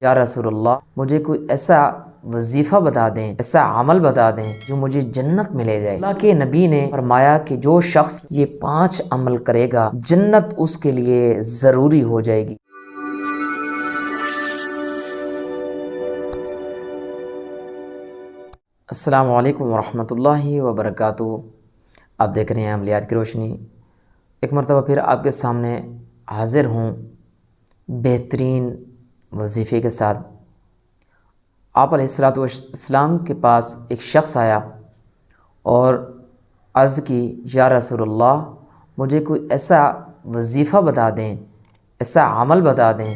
یا رسول اللہ مجھے کوئی ایسا وظیفہ بتا دیں، ایسا عمل بتا دیں جو مجھے جنت میں لے جائے۔ اللہ کے نبی نے فرمایا کہ جو شخص یہ 5 عمل کرے گا جنت اس کے لیے ضروری ہو جائے گی۔ السلام علیکم ورحمۃ اللہ وبرکاتہ۔ آپ دیکھ رہے ہیں عملیات کی روشنی۔ ایک مرتبہ پھر آپ کے سامنے حاضر ہوں بہترین وظیفے کے ساتھ۔ آپ علیہ السلام کے پاس ایک شخص آیا اور عرض کی، یا رسول اللہ مجھے کوئی ایسا وظیفہ بتا دیں، ایسا عمل بتا دیں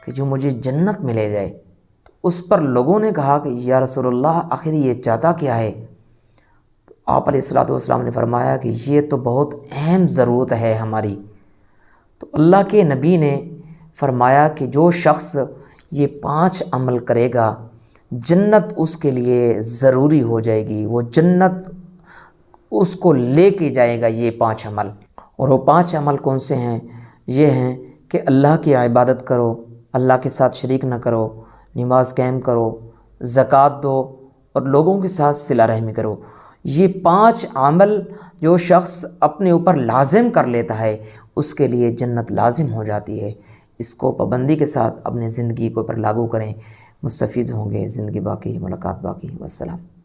کہ جو مجھے جنت میں لے جائے۔ اس پر لوگوں نے کہا کہ یا رسول اللہ آخر یہ چاہتا کیا ہے؟ تو آپ علیہ السلام نے فرمایا کہ یہ تو بہت اہم ضرورت ہے ہماری۔ تو اللہ کے نبی نے فرمایا کہ جو شخص یہ 5 عمل کرے گا جنت اس کے لیے ضروری ہو جائے گی، وہ جنت اس کو لے کے جائے گا یہ 5 عمل۔ اور وہ 5 عمل کون سے ہیں؟ یہ ہیں کہ اللہ کی عبادت کرو، اللہ کے ساتھ شریک نہ کرو، نماز قائم کرو، زکوٰۃ دو اور لوگوں کے ساتھ صلہ رحمی کرو۔ یہ 5 عمل جو شخص اپنے اوپر لازم کر لیتا ہے اس کے لیے جنت لازم ہو جاتی ہے۔ اس کو پابندی کے ساتھ اپنی زندگی کو پر لاگو کریں، مستفیض ہوں گے، زندگی باقی، ملاقات باقی۔ والسلام۔